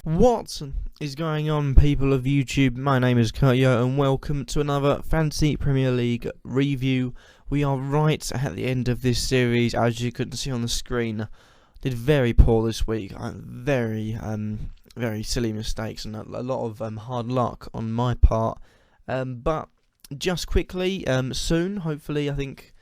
What is going on, people of YouTube? My name is Kurtyoy and welcome to another Fantasy Premier League review. We are right at the end of this series, as you can see on the screen. Did very poor this week. Very silly mistakes and a lot of hard luck on my part. But just quickly, soon, hopefully, I think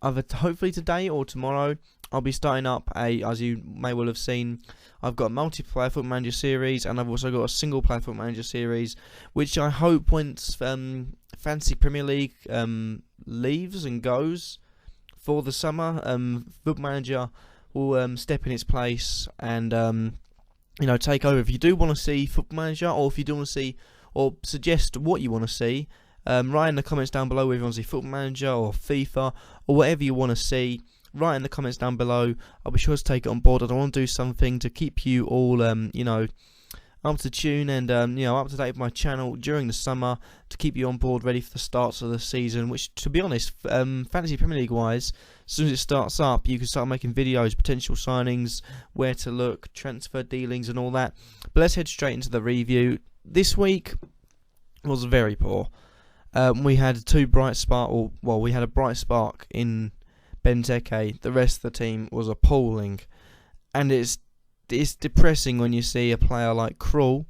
hopefully today or tomorrow, I'll be starting up as you may well have seen, I've got a multiplayer Football Manager series, and I've also got a single player Football Manager series, which I hope once Fantasy Premier League leaves and goes for the summer, Football Manager will step in its place and take over. If you do want to see Football Manager, or if you do want to see or suggest what you want to see, write in the comments down below whether you want to see Football Manager or FIFA or whatever you want to see. Write in the comments down below. I'll be sure to take it on board. I want to do something to keep you all up to tune and up to date with my channel during the summer, to keep you on board ready for the starts of the season, which, to be honest, Fantasy Premier League wise, as soon as it starts up, you can start making videos, potential signings, where to look, transfer dealings and all that. But let's head straight into the review. This week was very poor. We had we had a bright spark in Benteke. The rest of the team was appalling, and it's depressing when you see a player like Krul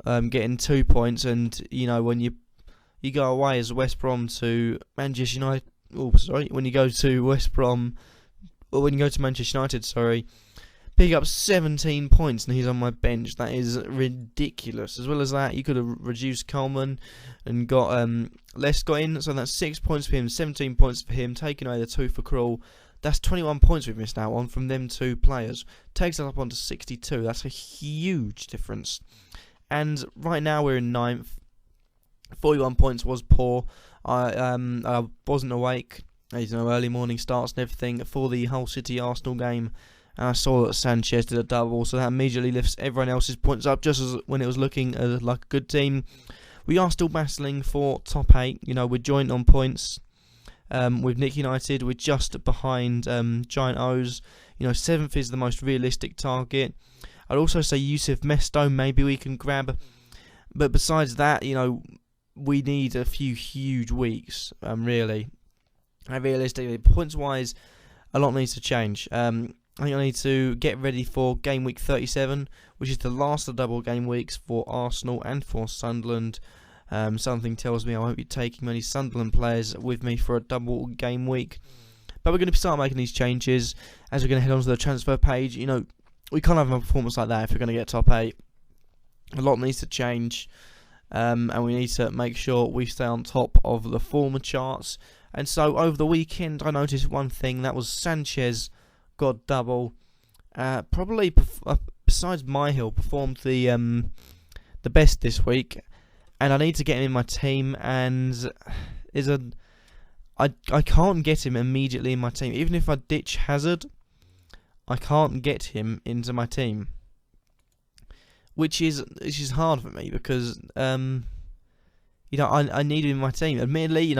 getting 2 points, and when you go away as West Brom to Manchester United. When you go to West Brom, or when you go to Manchester United, pick up 17 points and he's on my bench. That is ridiculous. As well as that, you could have reduced Coleman and got Lescott in, so that's 6 points for him, 17 points for him, taking away the 2 for Krul. That's 21 points we've missed out on from them two players. Takes us up onto 62. That's a huge difference. And right now we're in 9th. 41 points was poor. I wasn't awake. Early morning starts and everything for the Hull City Arsenal game. And I saw that Sanchez did a double, so that immediately lifts everyone else's points up, just as when it was looking like a good team. We are still battling for top 8. We're joint on points with Nick United. We're just behind Giant O's. 7th is the most realistic target. I'd also say Yusuf Mesto, maybe we can grab. But besides that, we need a few huge weeks, really. And realistically, points-wise, a lot needs to change. I think I need to get ready for Gameweek 37, which is the last of the double game weeks for Arsenal and for Sunderland. Something tells me I won't be taking many Sunderland players with me for a double game week. But we're going to start making these changes as we're going to head on to the transfer page. We can't have a performance like that if we're going to get top 8. A lot needs to change, and we need to make sure we stay on top of the former charts. And so over the weekend, I noticed one thing. That was Sanchez got double. Probably besides Myhill, performed the best this week, and I need to get him in my team. And I can't get him immediately in my team. Even if I ditch Hazard, I can't get him into my team, which is hard for me because I need him in my team. Admittedly,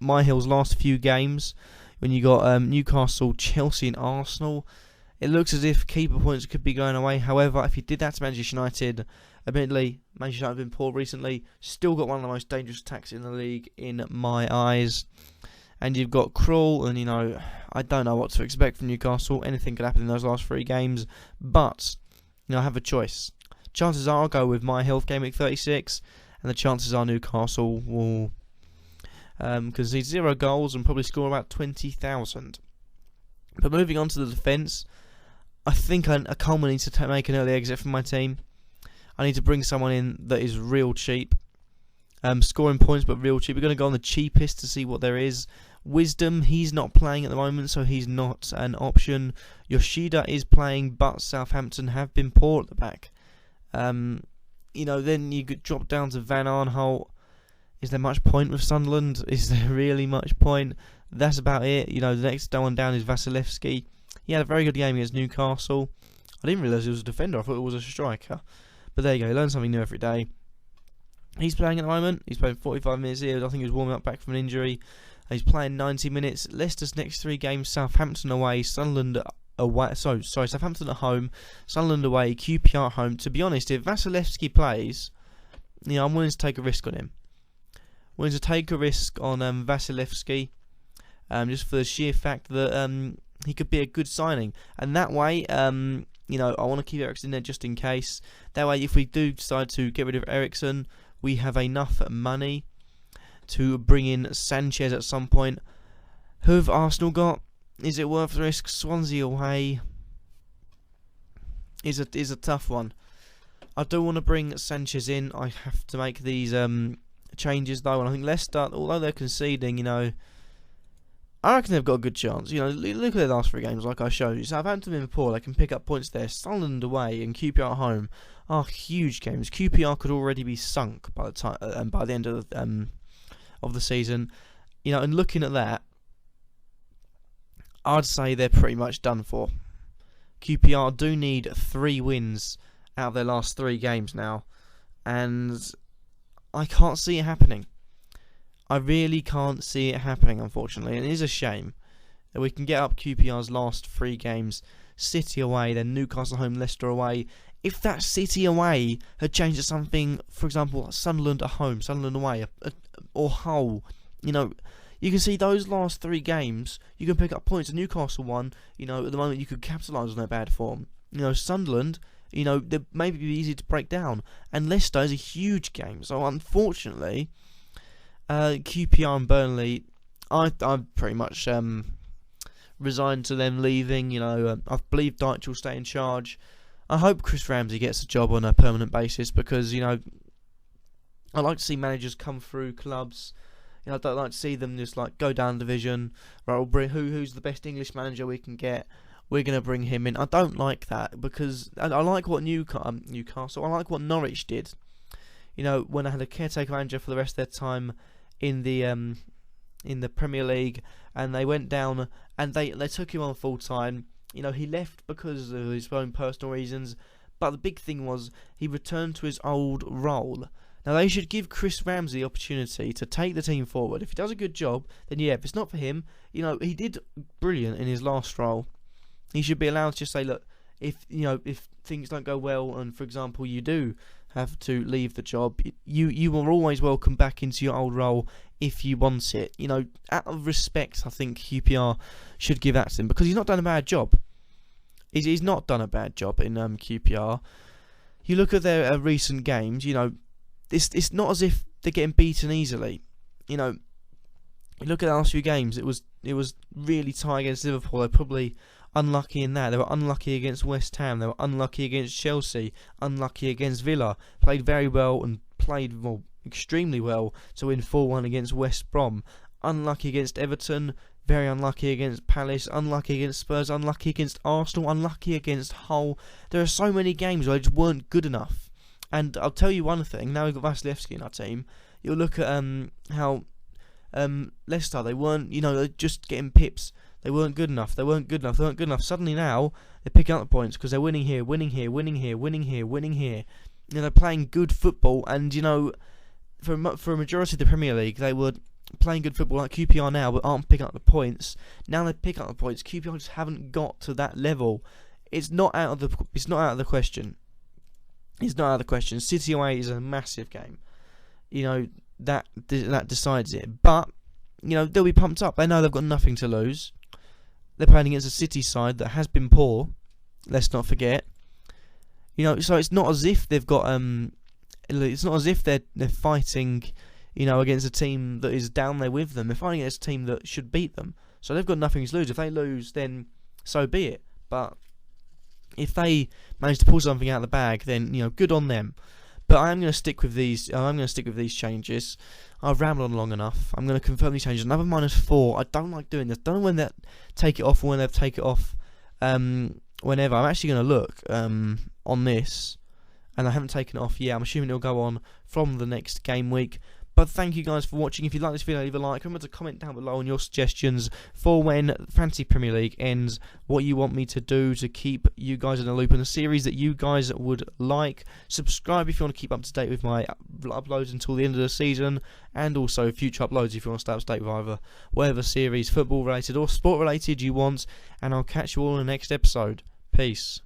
Myhill's last few games, when you got Newcastle, Chelsea and Arsenal, it looks as if keeper points could be going away. However, if you did that to Manchester United, admittedly, Manchester United have been poor recently, still got one of the most dangerous attacks in the league in my eyes. And you've got Krul, and I don't know what to expect from Newcastle. Anything could happen in those last 3 games, but I have a choice. Chances are I'll go with Myhill Game Week 36, and the chances are Newcastle will concede 0 goals and probably score about 20,000. But moving on to the defence, I think a Coleman needs to make an early exit from my team. I need to bring someone in that is real cheap, scoring points but real cheap. We're going to go on the cheapest to see what there is. Wisdom, he's not playing at the moment, so he's not an option. Yoshida is playing, but Southampton have been poor at the back. Then you could drop down to Van Arnholt. Is there much point with Sunderland? Is there really much point? That's about it. The next one down is Vasilevsky. He had a very good game against Newcastle. I didn't realise he was a defender. I thought it was a striker. But there you go. You learn something new every day. He's playing at the moment. He's playing 45 minutes here. I think he was warming up back from an injury. He's playing 90 minutes. Leicester's next 3 games: Southampton away, Sunderland away. Sorry, Southampton at home, Sunderland away, QPR at home. To be honest, if Vasilevsky plays, I'm willing to take a risk on him. Willing to take a risk on Vasilevsky, just for the sheer fact that he could be a good signing, and that way, I want to keep Eriksen there just in case. That way, if we do decide to get rid of Eriksen, we have enough money to bring in Sanchez at some point. Who have Arsenal got? Is it worth the risk? Swansea away is a tough one. I do want to bring Sanchez in. I have to make these changes though, and I think Leicester, although they're conceding, I reckon they've got a good chance. Look at their last 3 games, like I showed you. Southampton been poor, they can pick up points there. Sunderland away and QPR at home are huge games. QPR could already be sunk by the time, by the end of the season. And looking at that, I'd say they're pretty much done for. QPR do need 3 wins out of their last 3 games now, and I can't see it happening. I really can't see it happening, unfortunately, and it is a shame that we can get up QPR's last 3 games. City away, then Newcastle home, Leicester away. If that City away had changed to something, for example, Sunderland at home, Sunderland away, or Hull, you can see those last 3 games, you can pick up points. Newcastle one, at the moment you could capitalise on their bad form. Sunderland, they maybe be easy to break down. And Leicester is a huge game. So unfortunately, QPR and Burnley, I'm pretty much resigned to them leaving. I believe Dyche will stay in charge. I hope Chris Ramsey gets a job on a permanent basis, because I like to see managers come through clubs. I don't like to see them just go down division. Right, we'll bring who's the best English manager we can get. We're gonna bring him in. I don't like that, because I like what Newcastle. I like what Norwich did. When I had a caretaker manager for the rest of their time in the Premier League, and they went down, and they took him on full time. He left because of his own personal reasons, but the big thing was he returned to his old role. Now they should give Chris Ramsey the opportunity to take the team forward. If he does a good job, then yeah. If it's not for him, he did brilliant in his last role. He should be allowed to just say, look, if things don't go well, and for example you do have to leave the job, you are always welcome back into your old role if you want it. Out of respect, I think QPR should give that to him, because he's not done a bad job. He's not done a bad job in QPR. You look at their recent games, it's not as if they're getting beaten easily. You look at the last few games, it was really tight against Liverpool. They're probably unlucky in that. They were unlucky against West Ham. They were unlucky against Chelsea. Unlucky against Villa. Played very well and played extremely well to win 4-1 against West Brom. Unlucky against Everton. Very unlucky against Palace. Unlucky against Spurs. Unlucky against Arsenal. Unlucky against Hull. There are so many games where they just weren't good enough. And I'll tell you one thing. Now we've got Vasilevsky in our team. You'll look at how Leicester, they weren't, they're just getting pips. They weren't good enough. They weren't good enough. Suddenly now they're picking up the points because they're winning here, winning here, winning here, winning here, winning here. They're playing good football, and for a majority of the Premier League, they were playing good football like QPR now, but aren't picking up the points. Now they pick up the points. QPR just haven't got to that level. It's not out of the question. It's not out of the question. City away is a massive game. That decides it. But they'll be pumped up. They know they've got nothing to lose. They're playing against a City side that has been poor. Let's not forget. So it's not as if they've got it's not as if they're fighting, against a team that is down there with them. They're fighting against a team that should beat them. So they've got nothing to lose. If they lose, then so be it. But if they manage to pull something out of the bag, then good on them. But I'm going to stick with these. Changes. I've rambled on long enough. I'm going to confirm these changes. Another -4. I don't like doing this. Don't know when they take it off or when they've taken it off. Whenever. I'm actually going to look on this, and I haven't taken it off yet. I'm assuming it'll go on from the next game week. But thank you guys for watching. If you like this video, leave a like. Remember to comment down below on your suggestions for when Fantasy Premier League ends, what you want me to do to keep you guys in the loop, and a series that you guys would like. Subscribe if you want to keep up to date with my uploads until the end of the season, and also future uploads if you want to stay up to date with either whatever series, football related or sport related, you want. And I'll catch you all in the next episode. Peace.